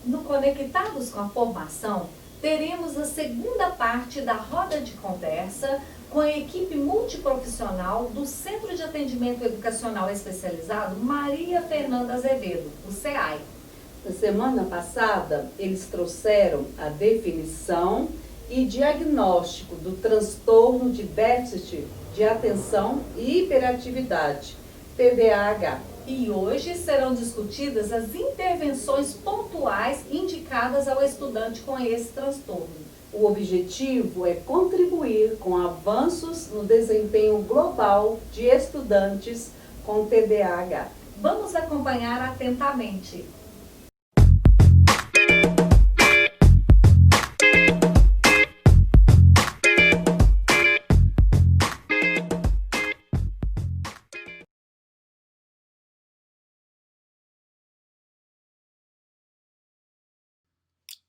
No Conectados com a Formação, teremos a segunda parte da roda de conversa com a equipe multiprofissional do Centro de Atendimento Educacional Especializado Maria Fernanda Azevedo, o CEAI. Na semana passada, eles trouxeram a definição e diagnóstico do transtorno de déficit de atenção e hiperatividade, TDAH. E hoje serão discutidas as intervenções pontuais indicadas ao estudante com esse transtorno. O objetivo é contribuir com avanços no desempenho global de estudantes com TDAH. Vamos acompanhar atentamente.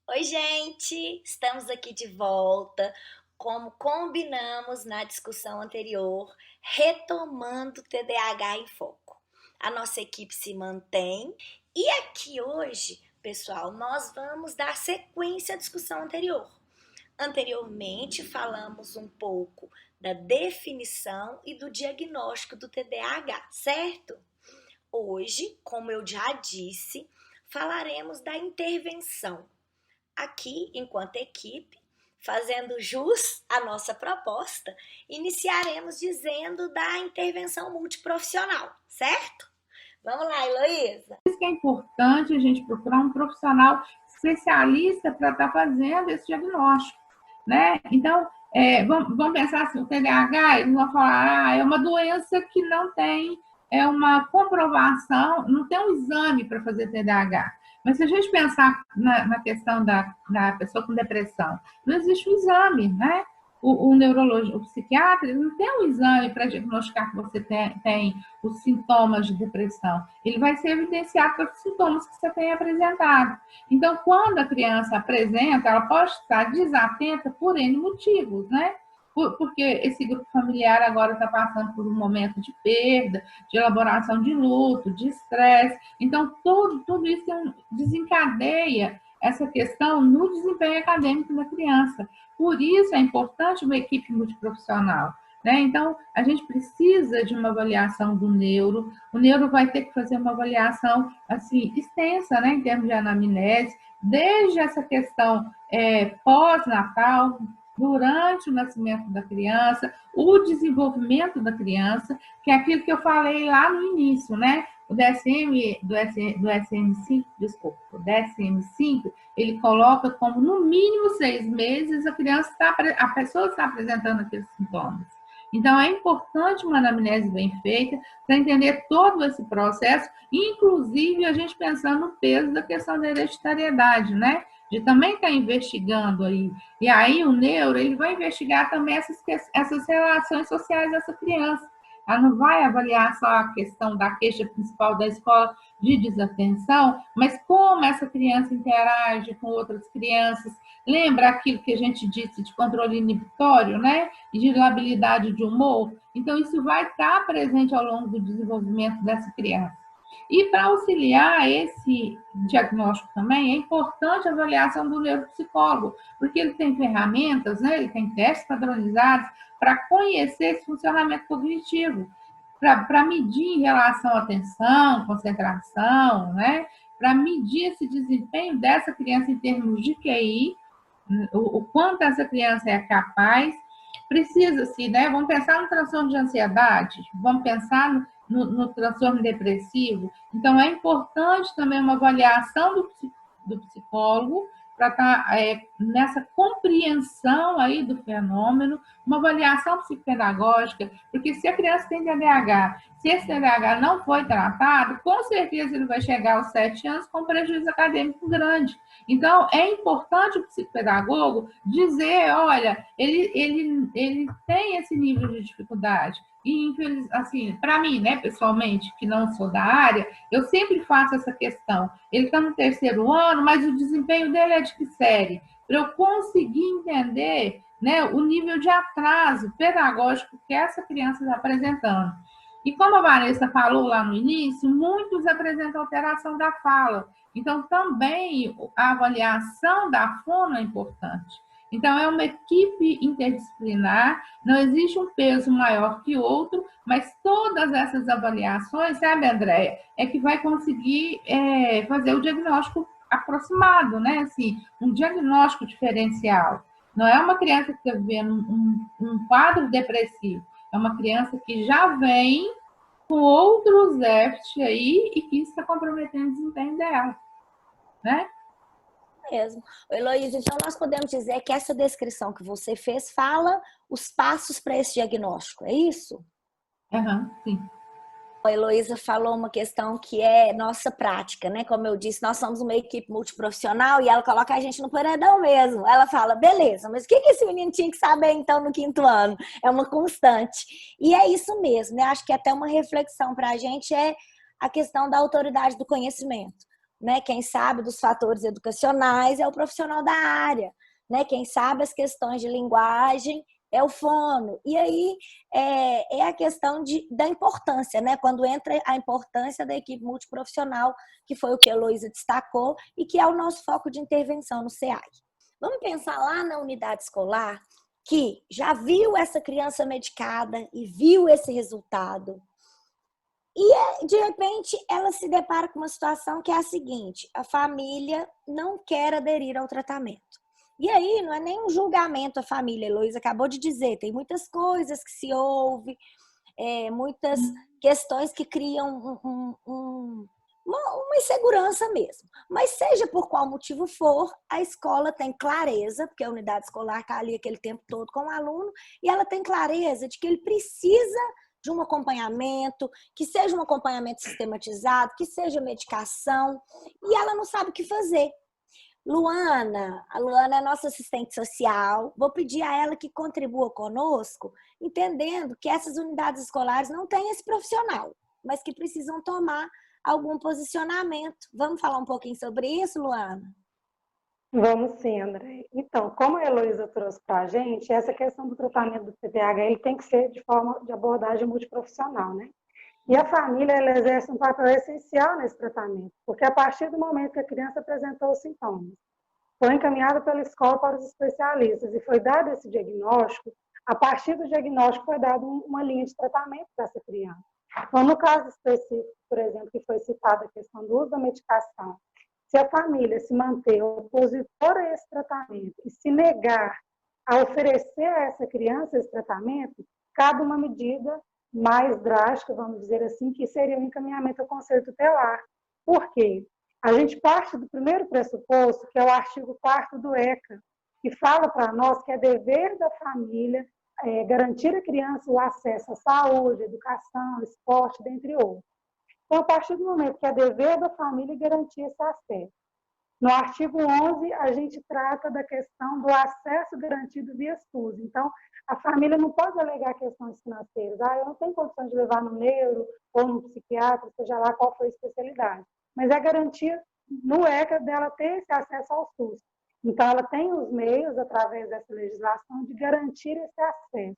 Oi, gente! Estamos aqui de volta, como combinamos na discussão anterior, retomando o TDAH em foco. A nossa equipe se mantém e aqui hoje, pessoal, nós vamos dar sequência à discussão anterior. Anteriormente, falamos um pouco da definição e do diagnóstico do TDAH, certo? Hoje, como eu já disse, falaremos da intervenção. Aqui, enquanto equipe, fazendo jus à nossa proposta, iniciaremos dizendo da intervenção multiprofissional, certo? Vamos lá, Heloísa. Por isso que é importante a gente procurar um profissional especialista para estar fazendo esse diagnóstico, né? Então, vamos pensar assim, o TDAH, eles vão falar, é uma doença que não tem uma comprovação, não tem um exame para fazer TDAH. Mas se a gente pensar na questão da pessoa com depressão, não existe um exame, né? O neurologista, o psiquiatra, ele não tem um exame para diagnosticar que você tem os sintomas de depressão. Ele vai ser evidenciado pelos sintomas que você tem apresentado. Então, quando a criança apresenta, ela pode estar desatenta por N motivos, né? Porque esse grupo familiar agora está passando por um momento de perda, de elaboração de luto, de estresse. Então, tudo isso desencadeia essa questão no desempenho acadêmico da criança. Por isso é importante uma equipe multiprofissional, né? Então, a gente precisa de uma avaliação do neuro. O neuro vai ter que fazer uma avaliação assim extensa, né, em termos de anamnese, desde essa questão pós-natal, durante o nascimento da criança, o desenvolvimento da criança, que é aquilo que eu falei lá no início, né? O DSM-5, desculpa, o DSM-5, ele coloca como no mínimo 6 meses a pessoa está apresentando aqueles sintomas. Então, é importante uma anamnese bem feita para entender todo esse processo, inclusive a gente pensando no peso da questão da hereditariedade, né? De também estar investigando aí. E aí o neuro, ele vai investigar também essas relações sociais dessa criança. Ela não vai avaliar só a questão da queixa principal da escola de desatenção, mas como essa criança interage com outras crianças. Lembra aquilo que a gente disse de controle inibitório, né? E de labilidade de humor? Então, isso vai estar presente ao longo do desenvolvimento dessa criança. E para auxiliar esse diagnóstico também, é importante a avaliação do neuropsicólogo, porque ele tem ferramentas, né? Ele tem testes padronizados para conhecer esse funcionamento cognitivo, para medir em relação à atenção, concentração, né? Para medir esse desempenho dessa criança em termos de QI, o quanto essa criança é capaz. Precisa-se, né? Vamos pensar no transtorno de ansiedade, vamos pensar no transtorno depressivo. Então, é importante também uma avaliação do psicólogo para estar nessa compreensão aí do fenômeno, uma avaliação psicopedagógica, porque se a criança tem TDAH, se esse TDAH não foi tratado, com certeza ele vai chegar aos 7 anos com prejuízo acadêmico grande. Então, é importante o psicopedagogo dizer, olha, ele tem esse nível de dificuldade. E, assim, para mim, né, pessoalmente, que não sou da área, eu sempre faço essa questão. Ele está no 3º ano, mas o desempenho dele é de que série? Para eu conseguir entender, né, o nível de atraso pedagógico que essa criança está apresentando. E como a Vanessa falou lá no início, muitos apresentam alteração da fala. Então, também a avaliação da fono é importante. Então, é uma equipe interdisciplinar, não existe um peso maior que outro, mas todas essas avaliações, sabe, Andréia, é que vai conseguir fazer o diagnóstico aproximado, né? Assim, um diagnóstico diferencial. Não é uma criança que está vivendo um quadro depressivo, é uma criança que já vem com outros déficits aí e que está comprometendo o desempenho dela, né? Mesmo. Heloísa, então nós podemos dizer que essa descrição que você fez fala os passos para esse diagnóstico, é isso? Sim. A Heloísa falou uma questão que é nossa prática, né? Como eu disse, nós somos uma equipe multiprofissional e ela coloca a gente no paredão mesmo. Ela fala, beleza, mas o que esse menino tinha que saber então no 5º ano? É uma constante. E é isso mesmo, né? Acho que até uma reflexão para a gente é a questão da autoridade do conhecimento, né? Quem sabe dos fatores educacionais é o profissional da área, né? Quem sabe as questões de linguagem é o fono. E aí é a questão da importância, né? Quando entra a importância da equipe multiprofissional, que foi o que a Heloísa destacou, e que é o nosso foco de intervenção no SEAI. Vamos pensar lá na unidade escolar, que já viu essa criança medicada e viu esse resultado. E, de repente, ela se depara com uma situação que é a seguinte: a família não quer aderir ao tratamento. E aí, não é nem um julgamento a família, a Heloísa acabou de dizer, tem muitas coisas que se ouve, muitas questões que criam uma insegurança mesmo. Mas seja por qual motivo for, a escola tem clareza, porque a unidade escolar está ali aquele tempo todo com o aluno, e ela tem clareza de que ele precisa de um acompanhamento, que seja um acompanhamento sistematizado, que seja medicação, e ela não sabe o que fazer. A Luana é nossa assistente social, vou pedir a ela que contribua conosco, entendendo que essas unidades escolares não têm esse profissional, mas que precisam tomar algum posicionamento. Vamos falar um pouquinho sobre isso, Luana? Vamos sim, André. Então, como a Heloísa trouxe para a gente, essa questão do tratamento do TDAH ele tem que ser de forma de abordagem multiprofissional, né? E a família ela exerce um papel essencial nesse tratamento, porque a partir do momento que a criança apresentou os sintomas, foi encaminhada pela escola para os especialistas e foi dado esse diagnóstico, a partir do diagnóstico foi dada uma linha de tratamento para essa criança. Então, no caso específico, por exemplo, que foi citada a questão do uso da medicação, se a família se manter opositora a esse tratamento e se negar a oferecer a essa criança esse tratamento, cabe uma medida mais drástica, vamos dizer assim, que seria o encaminhamento ao conselho tutelar. Por quê? A gente parte do primeiro pressuposto, que é o artigo 4º do ECA, que fala para nós que é dever da família garantir à criança o acesso à saúde, educação, esporte, dentre outros. Então, a partir do momento que é dever da família garantir esse acesso. No artigo 11, a gente trata da questão do acesso garantido via SUS. Então, a família não pode alegar questões financeiras. Eu não tenho condição de levar no neuro ou no psiquiatra, seja lá qual for a especialidade. Mas é garantia no ECA dela ter esse acesso ao SUS. Então, ela tem os meios, através dessa legislação, de garantir esse acesso.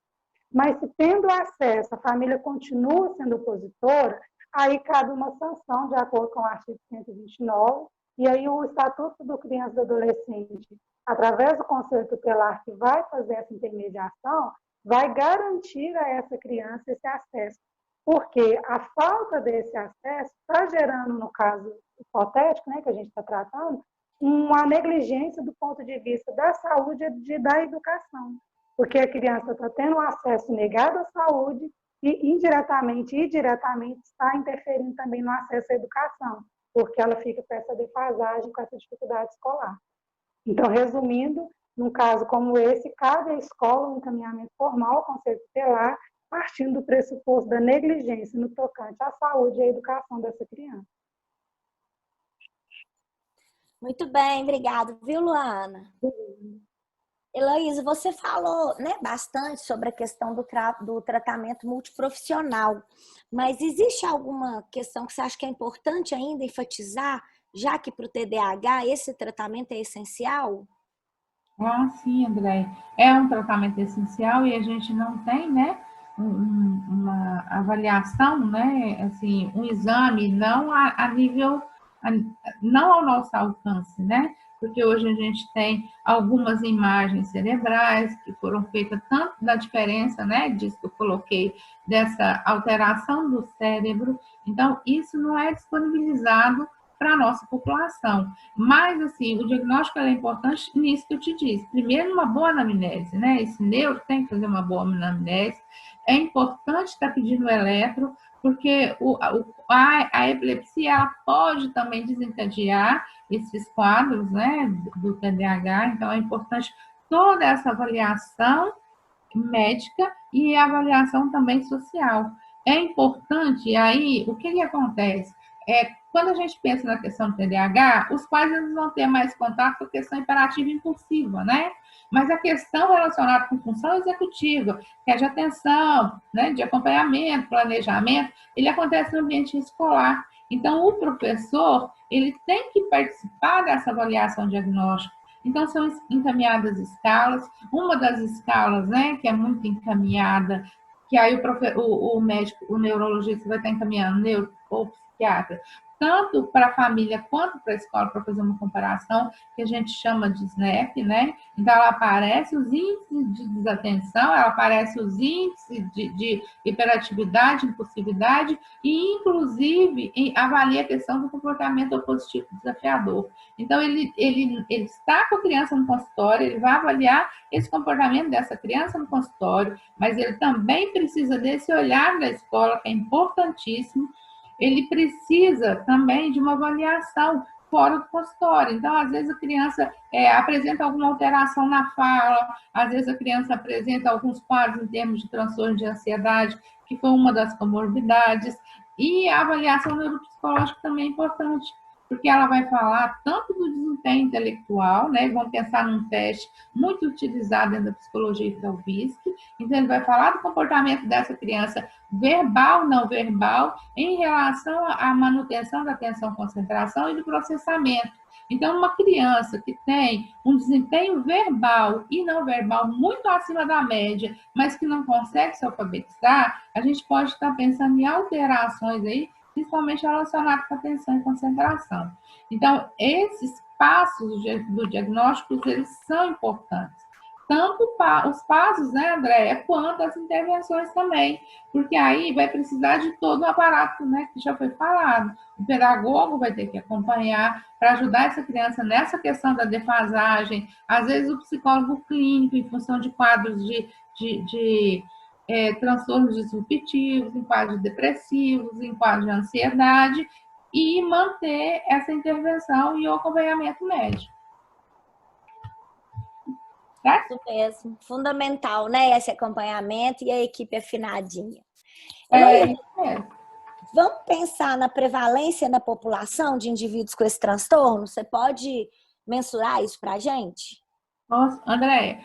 Mas, se tendo acesso, a família continua sendo opositora, aí cabe uma sanção, de acordo com o artigo 129, e aí o Estatuto do Criança e do Adolescente, através do Conselho Tutelar, que vai fazer essa intermediação, vai garantir a essa criança esse acesso. Porque a falta desse acesso está gerando, no caso hipotético, né, que a gente está tratando, uma negligência do ponto de vista da saúde e da educação. Porque a criança está tendo um acesso negado à saúde e indiretamente e diretamente está interferindo também no acesso à educação, porque ela fica com essa defasagem, com essa dificuldade escolar. Então, resumindo, num caso como esse, cabe à escola um encaminhamento formal ao Conselho Tutelar, partindo do pressuposto da negligência no tocante à saúde e à educação dessa criança. Muito bem, obrigada, viu, Luana? Heloísa, você falou, né, bastante sobre a questão do tratamento multiprofissional, mas existe alguma questão que você acha que é importante ainda enfatizar, já que para o TDAH esse tratamento é essencial? Sim, André. É um tratamento essencial e a gente não tem, né, uma avaliação, né, assim, um exame, não a nível não ao nosso alcance, né? Porque hoje a gente tem algumas imagens cerebrais que foram feitas tanto da diferença, né, disso que eu coloquei, dessa alteração do cérebro. Então, isso não é disponibilizado para a nossa população. Mas, assim, o diagnóstico é importante nisso que eu te disse. Primeiro, uma boa anamnese, né? Esse neuro tem que fazer uma boa anamnese. É importante estar pedindo eletro, porque a epilepsia ela pode também desencadear esses quadros, né, do TDAH. Então, é importante toda essa avaliação médica e avaliação também social. É importante, e aí, o que acontece? Quando a gente pensa na questão do TDAH, os pais eles vão ter mais contato com a questão imperativa e impulsiva, né? Mas a questão relacionada com função executiva, que é de atenção, né, de acompanhamento, planejamento, ele acontece no ambiente escolar. Então, o professor, ele tem que participar dessa avaliação diagnóstica. Então, são encaminhadas escalas. Uma das escalas, né, que é muito encaminhada, que aí o médico, o neurologista vai estar encaminhando, ou psiquiatra, tanto para a família quanto para a escola, para fazer uma comparação, que a gente chama de SNAP, né? Então, ela aparece os índices de desatenção, ela aparece os índices de hiperatividade, impulsividade, e, inclusive, avalia a questão do comportamento opositivo desafiador. Então, ele está com a criança no consultório, ele vai avaliar esse comportamento dessa criança no consultório, mas ele também precisa desse olhar da escola, que é importantíssimo. Ele precisa também de uma avaliação fora do consultório. Então, às vezes, a criança apresenta alguma alteração na fala, às vezes, a criança apresenta alguns quadros em termos de transtorno de ansiedade, que foi uma das comorbidades, e a avaliação neuropsicológica também é importante, porque ela vai falar tanto do desempenho intelectual, né? Vamos pensar num teste muito utilizado dentro da psicologia e da UBISC. Então, ele vai falar do comportamento dessa criança verbal, não verbal, em relação à manutenção da atenção, concentração e do processamento. Então, uma criança que tem um desempenho verbal e não verbal muito acima da média, mas que não consegue se alfabetizar, a gente pode estar pensando em alterações aí, principalmente relacionadas com atenção e concentração. Então, esses passos do diagnóstico, eles são importantes. Tanto os passos, né, Andréia, quanto as intervenções também, porque aí vai precisar de todo o aparato, né, que já foi falado. O pedagogo vai ter que acompanhar para ajudar essa criança nessa questão da defasagem, às vezes o psicólogo clínico, em função de quadros de transtornos disruptivos, em quadros depressivos, em quadros de ansiedade, e manter essa intervenção e o acompanhamento médico. Isso mesmo, fundamental, né? Esse acompanhamento e a equipe afinadinha. Vamos pensar na prevalência na população de indivíduos com esse transtorno? Você pode mensurar isso para a gente? Nossa, Andréia,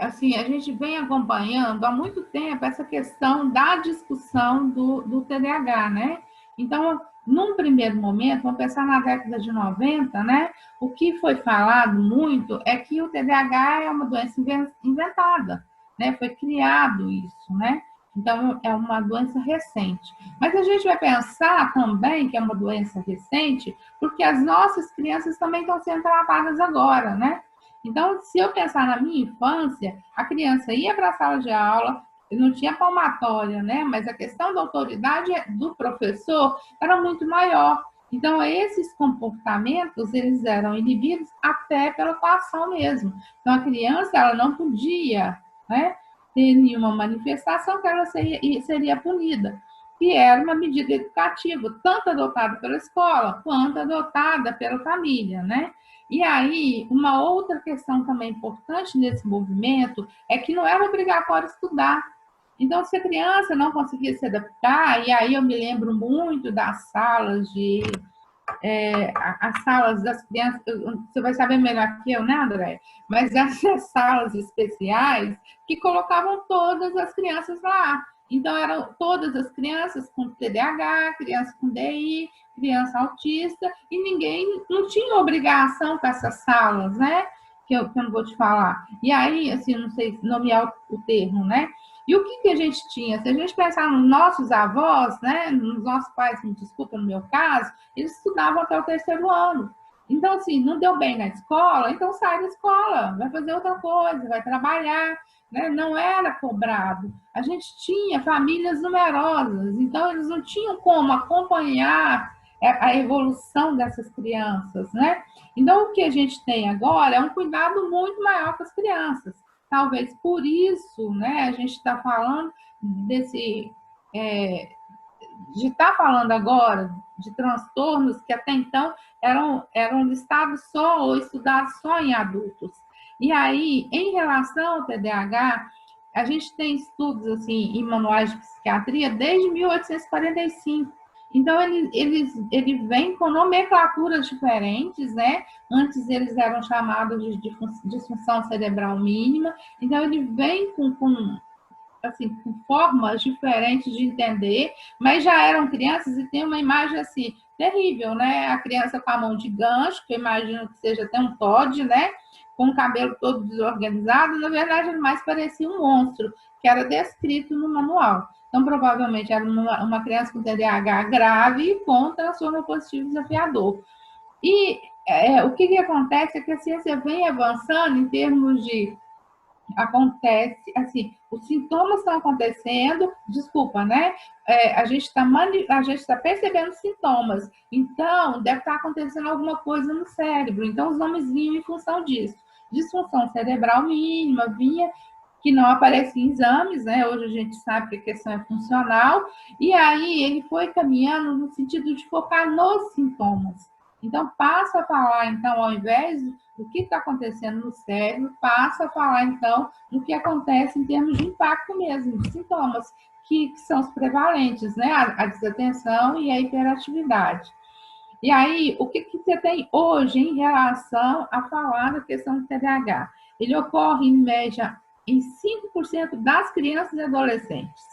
assim, a gente vem acompanhando há muito tempo essa questão da discussão do TDAH, né? Então, num primeiro momento, vamos pensar na década de 90, né? O que foi falado muito é que o TDAH é uma doença inventada, né? Foi criado isso, né? Então, é uma doença recente. Mas a gente vai pensar também que é uma doença recente porque as nossas crianças também estão sendo tratadas agora, né? Então, se eu pensar na minha infância, a criança ia para a sala de aula, não tinha palmatória, né? Mas a questão da autoridade do professor era muito maior. Então, esses comportamentos, eles eram inibidos até pela coação mesmo. Então, a criança, ela não podia, né, ter nenhuma manifestação que ela seria punida. E era uma medida educativa, tanto adotada pela escola, quanto adotada pela família, né? E aí, uma outra questão também importante nesse movimento é que não era obrigatório estudar. Então, se a criança não conseguia se adaptar, e aí eu me lembro muito das salas as salas das crianças, você vai saber melhor que eu, né, André? Mas essas salas especiais que colocavam todas as crianças lá. Então, eram todas as crianças com TDAH, criança com DI, criança autista, e ninguém, não tinha obrigação com essas salas, né? Que eu não vou te falar. E aí, assim, não sei nomear o termo, né? E o que que a gente tinha? Se a gente pensar nos nossos avós, né, nos nossos pais, me desculpa no meu caso, eles estudavam até o terceiro ano. Então, assim, não deu bem na escola, então sai da escola, vai fazer outra coisa, vai trabalhar, né? Não era cobrado. A gente tinha famílias numerosas, então eles não tinham como acompanhar a evolução dessas crianças, né? Então, o que a gente tem agora é um cuidado muito maior com as crianças. Talvez por isso, né, a gente está falando desse, de estar falando agora de transtornos que até então eram listados só ou estudados só em adultos. E aí, em relação ao TDAH, a gente tem estudos assim em manuais de psiquiatria desde 1845. Então, ele vem com nomenclaturas diferentes, né? Antes eles eram chamados de disfunção cerebral mínima. Então, ele vem assim, com formas diferentes de entender, mas já eram crianças e tem uma imagem assim, terrível, né? A criança com a mão de gancho, que eu imagino que seja até um Todd, né? Com o cabelo todo desorganizado, na verdade ele mais parecia um monstro, que era descrito no manual. Então, provavelmente era uma criança com TDAH grave e com transtorno positivo desafiador. E o que acontece é que a ciência vem avançando em termos de acontece, assim, os sintomas estão acontecendo, desculpa, né? A gente está percebendo sintomas, então deve estar acontecendo alguma coisa no cérebro. Então, os nomes vinham em função disso. Disfunção cerebral mínima, vinha que não aparece em exames, né? Hoje a gente sabe que a questão é funcional, e aí ele foi caminhando no sentido de focar nos sintomas. Então, passa a falar, então, ao invés do que está acontecendo no cérebro, passa a falar, então, do que acontece em termos de impacto mesmo, de sintomas, que são os prevalentes, né? A desatenção e a hiperatividade. E aí, o que você tem hoje em relação a falar da questão do TDAH? Ele ocorre, em média, em 5% das crianças e adolescentes.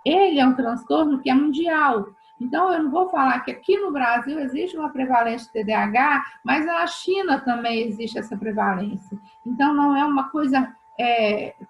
Ele é um transtorno que é mundial. Então, eu não vou falar que aqui no Brasil existe uma prevalência de TDAH, mas na China também existe essa prevalência. Então, não é uma coisa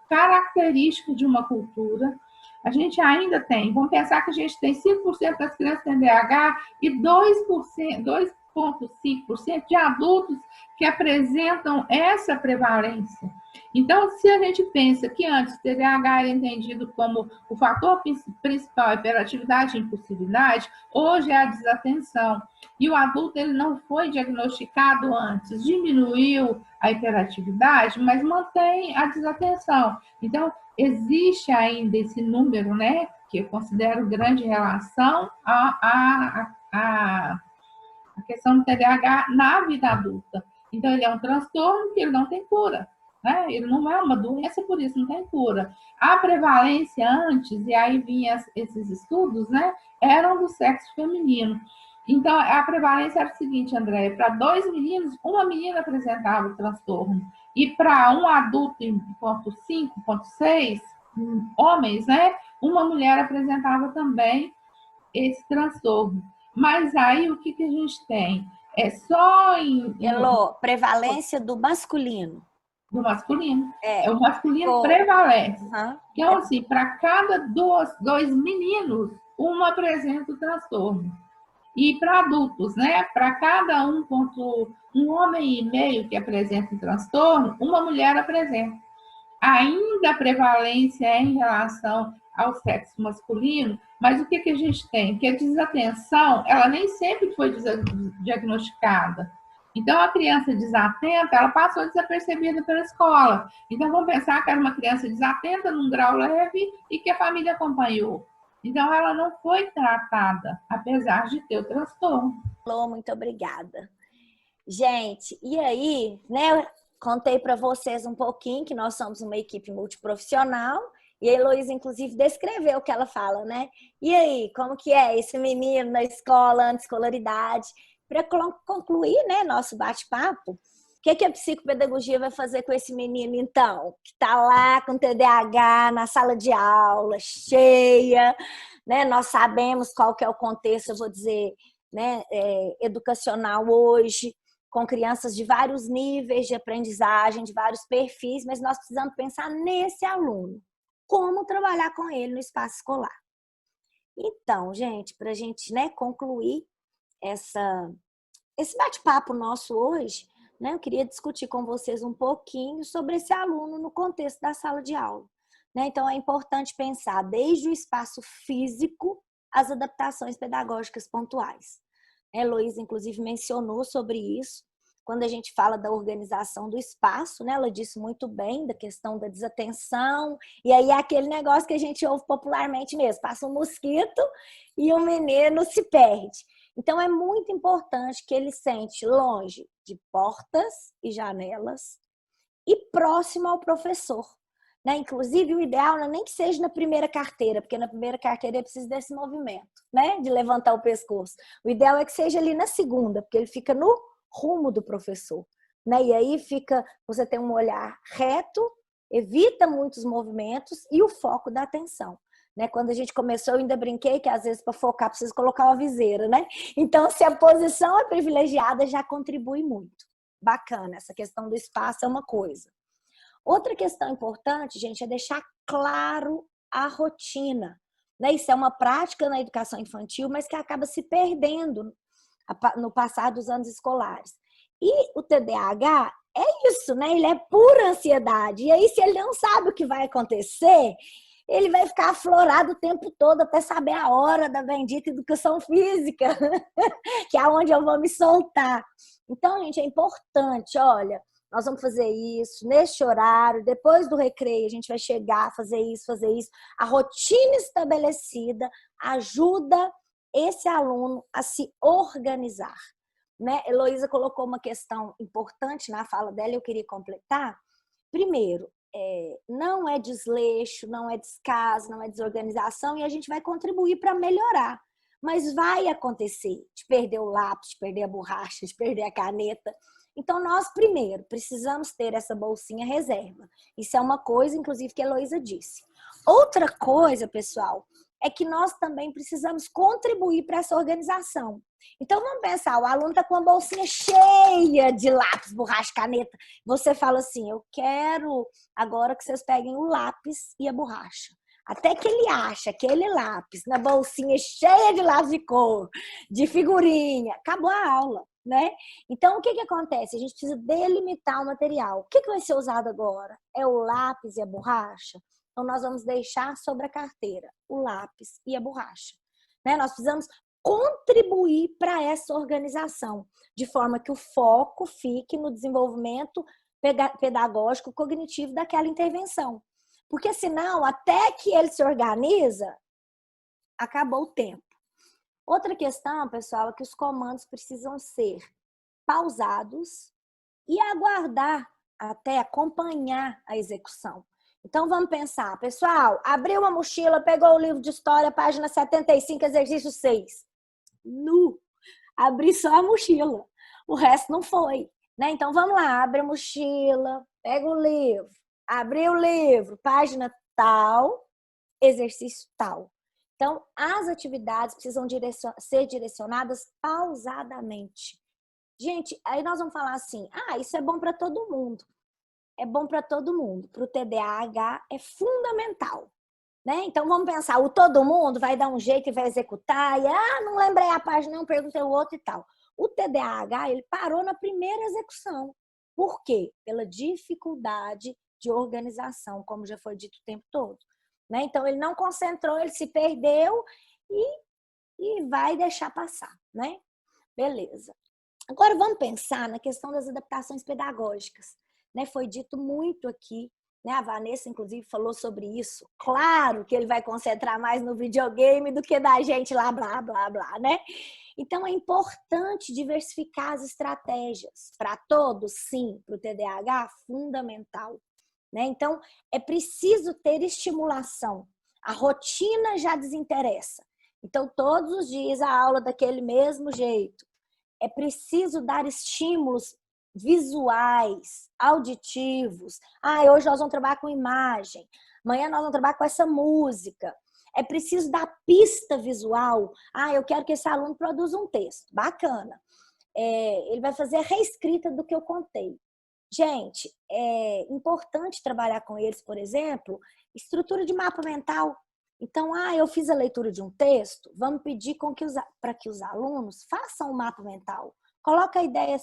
característica de uma cultura. A gente ainda tem, vamos pensar que a gente tem 5% das crianças com TDAH e 2,5% de adultos que apresentam essa prevalência. Então, se a gente pensa que antes o TDAH era entendido como o fator principal, a hiperatividade e impulsividade, hoje é a desatenção. E o adulto ele não foi diagnosticado antes, diminuiu a hiperatividade, mas mantém a desatenção. Então, existe ainda esse número, né, que eu considero grande relação à questão do TDAH na vida adulta. Então, ele é um transtorno que ele não tem cura. Né? Ele não é uma doença, por isso não tem cura. A prevalência antes, e aí vinham esses estudos, né, eram do sexo feminino. Então, a prevalência era o seguinte, André, para 2 meninos, uma menina apresentava o transtorno. E para um adulto em 0,5, 0,6, homens, né, uma mulher apresentava também esse transtorno. Mas aí, o que a gente tem? É só Elô, prevalência do masculino. Do masculino. O masculino prevalece. Então, assim, para cada dois meninos, uma apresenta o transtorno. E para adultos, né? Para cada um homem e meio que apresenta o transtorno, uma mulher apresenta. Ainda a prevalência é em relação ao sexo masculino, mas o que a gente tem? Que a desatenção, ela nem sempre foi diagnosticada. Então, a criança desatenta, ela passou desapercebida pela escola. Então, vamos pensar que era uma criança desatenta num grau leve e que a família acompanhou. Então, ela não foi tratada, apesar de ter o transtorno. Muito obrigada. Gente, e aí, né? Contei para vocês um pouquinho que nós somos uma equipe multiprofissional e a Heloísa, inclusive, descreveu o que ela fala, né? E aí, como que é esse menino na escola, anti-escolaridade? Para concluir, né, nosso bate-papo, o que a psicopedagogia vai fazer com esse menino, então? Que está lá com TDAH na sala de aula, cheia, né? Nós sabemos qual que é o contexto, eu vou dizer, né, educacional hoje, com crianças de vários níveis de aprendizagem, de vários perfis, mas nós precisamos pensar nesse aluno. como trabalhar com ele no espaço escolar. Então, gente, para a gente, né, concluir esse bate-papo nosso hoje, né, eu queria discutir com vocês um pouquinho sobre esse aluno no contexto da sala de aula. Né? Então, é importante pensar desde o espaço físico as adaptações pedagógicas pontuais. A Heloísa, inclusive, mencionou sobre isso. Quando a gente fala da organização do espaço, né, ela disse muito bem da questão da desatenção, e aí é aquele negócio que a gente ouve popularmente mesmo, passa um mosquito e o menino se perde. Então, é muito importante que ele sente longe de portas e janelas e próximo ao professor. Né? Inclusive, o ideal não é nem que seja na primeira carteira, porque na primeira carteira ele precisa desse movimento, né? De levantar o pescoço. O ideal é que seja ali na segunda, porque ele fica no rumo do professor. Né? E aí você tem um olhar reto, evita muitos movimentos e o foco da atenção. Né? Quando a gente começou, eu ainda brinquei que às vezes para focar precisa colocar uma viseira, né? Então, se a posição é privilegiada, já contribui muito. Bacana, essa questão do espaço é uma coisa. Outra questão importante, gente, é deixar claro a rotina. Né? Isso é uma prática na educação infantil, mas que acaba se perdendo no passar dos anos escolares. E o TDAH é isso, né? Ele é pura ansiedade. E aí, se ele não sabe o que vai acontecer, ele vai ficar aflorado o tempo todo até saber a hora da bendita educação física, que é onde eu vou me soltar. Então, gente, é importante, olha, nós vamos fazer isso neste horário, depois do recreio a gente vai chegar, fazer isso, fazer isso. A rotina estabelecida ajuda esse aluno a se organizar. Né? Heloísa colocou uma questão importante na fala dela e eu queria completar. Primeiro, não é desleixo, não é descaso, não é desorganização e a gente vai contribuir para melhorar. Mas vai acontecer de perder o lápis, de perder a borracha, de perder a caneta. Então, nós, primeiro, precisamos ter essa bolsinha reserva. Isso é uma coisa, inclusive, que a Heloísa disse. Outra coisa, pessoal, é que nós também precisamos contribuir para essa organização. Então, vamos pensar, o aluno está com uma bolsinha cheia de lápis, borracha, caneta. Você fala assim, eu quero agora que vocês peguem o lápis e a borracha. Até que ele acha aquele lápis na bolsinha cheia de lápis de cor, de figurinha, acabou a aula. Né? Então, o que acontece? A gente precisa delimitar o material. O que vai ser usado agora? É o lápis e a borracha? Então, nós vamos deixar sobre a carteira o lápis e a borracha. Né? Nós precisamos contribuir para essa organização, de forma que o foco fique no desenvolvimento pedagógico cognitivo daquela intervenção. Porque, senão, até que ele se organiza, acabou o tempo. Outra questão, pessoal, é que os comandos precisam ser pausados e aguardar até acompanhar a execução. Então, vamos pensar. Pessoal, abriu uma mochila, pegou o livro de história, página 75, exercício 6. Abri só a mochila. O resto não foi. Né? Então, vamos lá. Abre a mochila, pega o livro. Abriu o livro, página tal, exercício tal. Então, as atividades precisam ser direcionadas pausadamente. Gente, aí nós vamos falar assim, isso é bom para todo mundo. É bom para todo mundo. Para o TDAH é fundamental. Né? Então, vamos pensar, o todo mundo vai dar um jeito e vai executar, e não lembrei a página, não perguntei o outro e tal. O TDAH, ele parou na primeira execução. Por quê? Pela dificuldade de organização, como já foi dito o tempo todo. Né? Então, ele não concentrou, ele se perdeu e vai deixar passar. Né? Beleza. Agora, vamos pensar na questão das adaptações pedagógicas. Né? Foi dito muito aqui, né? A Vanessa, inclusive, falou sobre isso. Claro que ele vai concentrar mais no videogame do que da gente lá, blá, blá, blá, né? Então, é importante diversificar as estratégias. Para todos, sim. Para o TDAH, fundamental. Né? Então, é preciso ter estimulação. A rotina já desinteressa. Então, todos os dias a aula daquele mesmo jeito. É preciso dar estímulos visuais, auditivos. Hoje nós vamos trabalhar com imagem. Amanhã nós vamos trabalhar com essa música. É preciso dar pista visual. Eu quero que esse aluno produza um texto. Bacana. Ele vai fazer a reescrita do que eu contei. Gente, é importante trabalhar com eles, por exemplo, estrutura de mapa mental. Então, eu fiz a leitura de um texto, vamos pedir para que os alunos façam um mapa mental. Coloca a ideia,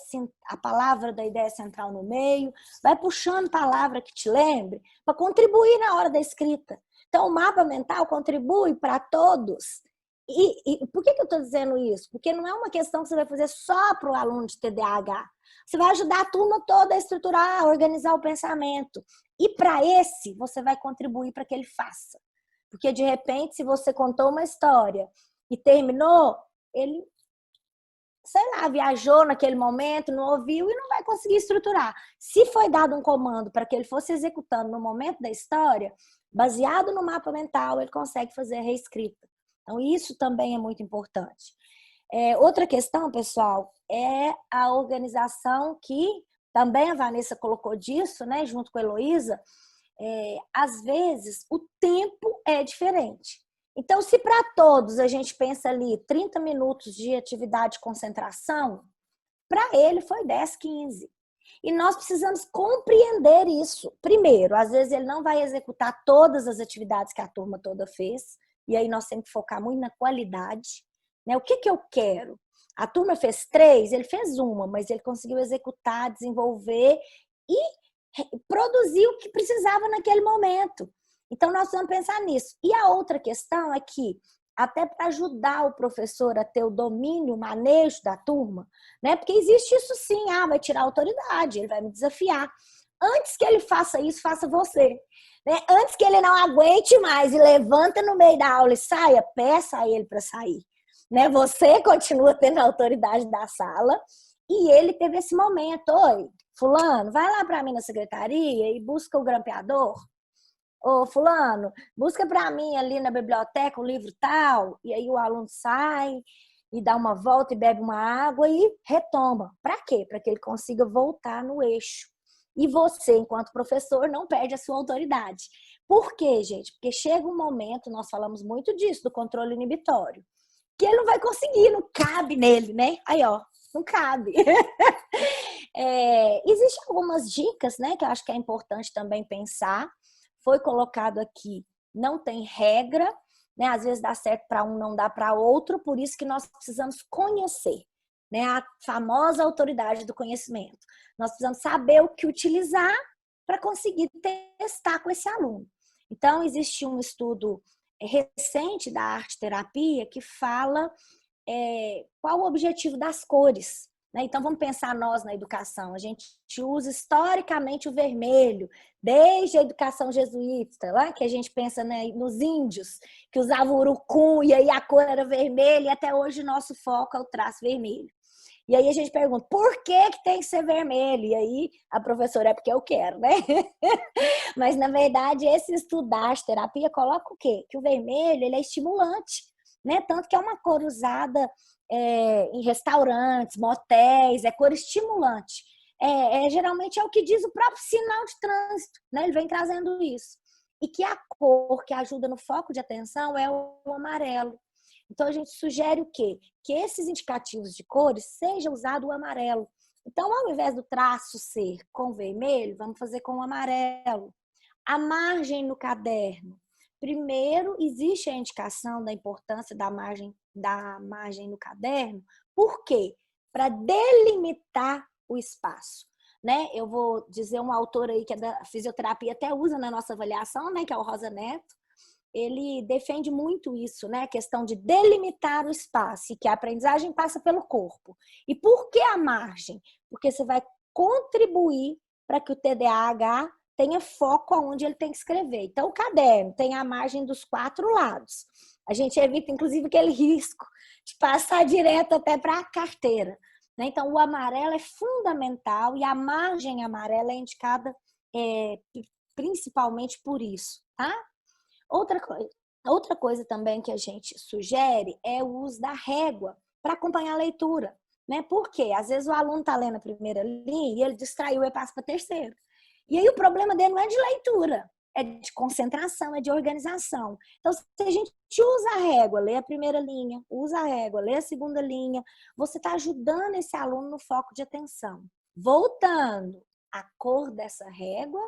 a palavra da ideia central no meio, vai puxando palavra que te lembre, para contribuir na hora da escrita. Então, o mapa mental contribui para todos. E por que eu estou dizendo isso? Porque não é uma questão que você vai fazer só para o aluno de TDAH. Você vai ajudar a turma toda a estruturar, a organizar o pensamento. E para esse, você vai contribuir para que ele faça. Porque, de repente, se você contou uma história e terminou, ele, sei lá, viajou naquele momento, não ouviu e não vai conseguir estruturar. Se foi dado um comando para que ele fosse executando no momento da história, baseado no mapa mental, ele consegue fazer a reescrita. Então, isso também é muito importante. Outra questão, pessoal, é a organização que também a Vanessa colocou disso, né, junto com a Heloísa. Às vezes, o tempo é diferente. Então, se para todos a gente pensa ali 30 minutos de atividade de concentração, para ele foi 10, 15. E nós precisamos compreender isso. Primeiro, às vezes ele não vai executar todas as atividades que a turma toda fez, e aí nós temos que focar muito na qualidade. Né? O que eu quero? A turma fez 3, ele fez uma, mas ele conseguiu executar, desenvolver e produzir o que precisava naquele momento. Então, nós vamos pensar nisso. E a outra questão é que, até para ajudar o professor a ter o domínio, o manejo da turma, né? Porque existe isso sim, vai tirar a autoridade, ele vai me desafiar. Antes que ele faça isso, faça você. Né? Antes que ele não aguente mais e levanta no meio da aula e saia, peça a ele para sair. Né? Você continua tendo a autoridade da sala e ele teve esse momento. Oi, fulano, vai lá para mim na secretaria e busca o grampeador. Ô, fulano, busca para mim ali na biblioteca o livro tal. E aí o aluno sai e dá uma volta e bebe uma água e retoma. Para quê? Para que ele consiga voltar no eixo. E você, enquanto professor, não perde a sua autoridade. Por quê, gente? Porque chega um momento, nós falamos muito disso, do controle inibitório, que ele não vai conseguir, não cabe nele, né? Aí, ó, não cabe. Existem algumas dicas, né, que eu acho que é importante também pensar. Foi colocado aqui, não tem regra, né? Às vezes dá certo para um, não dá para outro, por isso que nós precisamos conhecer, né? A famosa autoridade do conhecimento. Nós precisamos saber o que utilizar para conseguir testar com esse aluno. Então, existe um estudo recente da arte-terapia que fala qual o objetivo das cores. Né? Então, vamos pensar nós na educação. A gente usa historicamente o vermelho, desde a educação jesuíta, lá, que a gente pensa, né, nos índios, que usavam urucum, e aí a cor era vermelha, e até hoje o nosso foco é o traço vermelho. E aí a gente pergunta, por que tem que ser vermelho? E aí a professora, é porque eu quero, né? Mas, na verdade, esse estudo da arte-terapia coloca o quê? Que o vermelho, ele é estimulante, né? Tanto que é uma cor usada em restaurantes, motéis, é cor estimulante. Geralmente é o que diz o próprio sinal de trânsito, né? Ele vem trazendo isso. E que a cor que ajuda no foco de atenção é o amarelo. Então, a gente sugere o quê? Que esses indicativos de cores seja usado o amarelo. Então, ao invés do traço ser com vermelho, vamos fazer com o amarelo. A margem no caderno. Primeiro, existe a indicação da importância da margem no caderno. Por quê? Para delimitar o espaço. Né? Eu vou dizer um autor aí que é da fisioterapia, até usa na nossa avaliação, né? Que é o Rosa Neto. Ele defende muito isso, né? A questão de delimitar o espaço, e que a aprendizagem passa pelo corpo. E por que a margem? Porque você vai contribuir para que o TDAH tenha foco aonde ele tem que escrever. Então, o caderno tem a margem dos 4 lados. A gente evita, inclusive, aquele risco de passar direto até para a carteira. Né? Então, o amarelo é fundamental e a margem amarela é indicada principalmente por isso, tá? Outra coisa também que a gente sugere é o uso da régua para acompanhar a leitura. Né? Por quê? Às vezes o aluno está lendo a primeira linha e ele distraiu e passa para a terceira. E aí o problema dele não é de leitura, é de concentração, é de organização. Então, se a gente usa a régua, lê a primeira linha, usa a régua, lê a segunda linha, você está ajudando esse aluno no foco de atenção. Voltando, A cor dessa régua,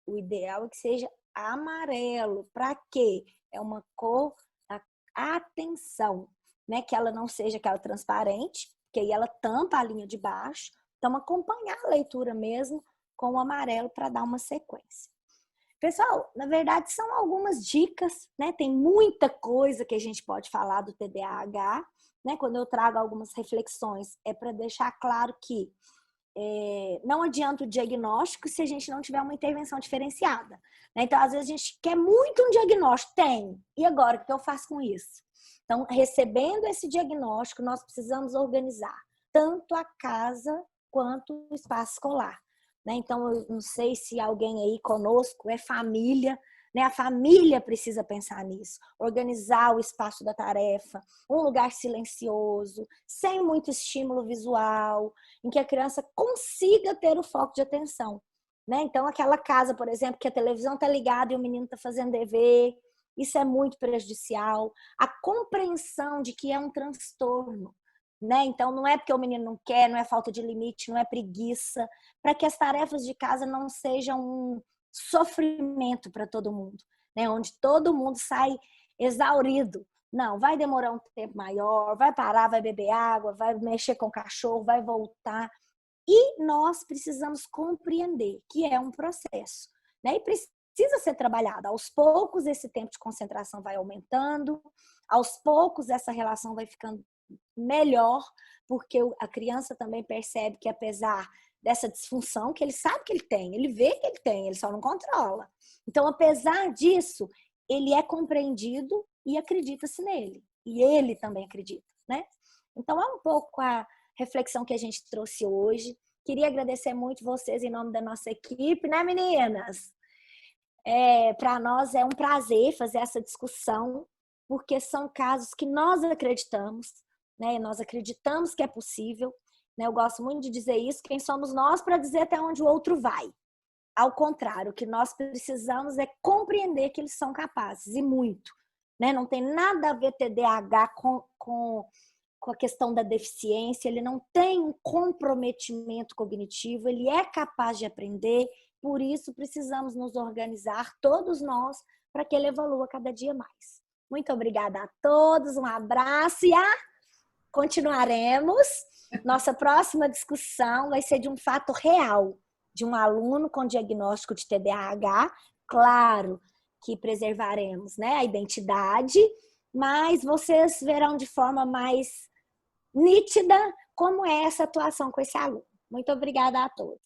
o ideal é que seja amarelo. Para quê? É uma cor da atenção, né? Que ela não seja aquela transparente, porque aí ela tampa a linha de baixo. Então, acompanhar a leitura mesmo com o amarelo para dar uma sequência. Pessoal, na verdade, são algumas dicas, né? Tem muita coisa que a gente pode falar do TDAH, né? Quando eu trago algumas reflexões, é para deixar claro que não adianta o diagnóstico se a gente não tiver uma intervenção diferenciada, né? Então, às vezes, a gente quer muito um diagnóstico, tem. E agora, o que eu faço com isso? Então, recebendo esse diagnóstico, nós precisamos organizar tanto a casa quanto o espaço escolar, né? Então, eu não sei se alguém aí conosco é família, né? A família precisa pensar nisso, organizar o espaço da tarefa, um lugar silencioso, sem muito estímulo visual, em que a criança consiga ter o foco de atenção, né? Então, aquela casa, por exemplo, que a televisão está ligada e o menino está fazendo dever, isso é muito prejudicial. A compreensão de que é um transtorno, né? Então, não é porque o menino não quer, não é falta de limite, não é preguiça, para que as tarefas de casa não sejam um sofrimento para todo mundo, né? Onde todo mundo sai exaurido. Não, vai demorar um tempo maior, vai parar, vai beber água, vai mexer com o cachorro, vai voltar. E nós precisamos compreender que é um processo, né? E precisa ser trabalhado. Aos poucos, esse tempo de concentração vai aumentando, aos poucos, essa relação vai ficando melhor, porque a criança também percebe que, apesar dessa disfunção, que ele sabe que ele tem, ele vê que ele tem, ele só não controla. Então, apesar disso, ele é compreendido e acredita-se nele. E ele também acredita, né? Então, é um pouco a reflexão que a gente trouxe hoje. Queria agradecer muito vocês em nome da nossa equipe, né, meninas? Para nós é um prazer fazer essa discussão, porque são casos que nós acreditamos, né? Nós acreditamos que é possível, né? Eu gosto muito de dizer isso, quem somos nós para dizer até onde o outro vai? Ao contrário, o que nós precisamos é compreender que eles são capazes, e muito, né? Não tem nada a ver TDAH com a questão da deficiência, ele não tem um comprometimento cognitivo, ele é capaz de aprender, por isso precisamos nos organizar, todos nós, para que ele evolua cada dia mais. Muito obrigada a todos, um abraço e continuaremos. Nossa próxima discussão vai ser de um fato real, de um aluno com diagnóstico de TDAH. Claro que preservaremos, né, a identidade, mas vocês verão de forma mais nítida como é essa atuação com esse aluno. Muito obrigada a todos.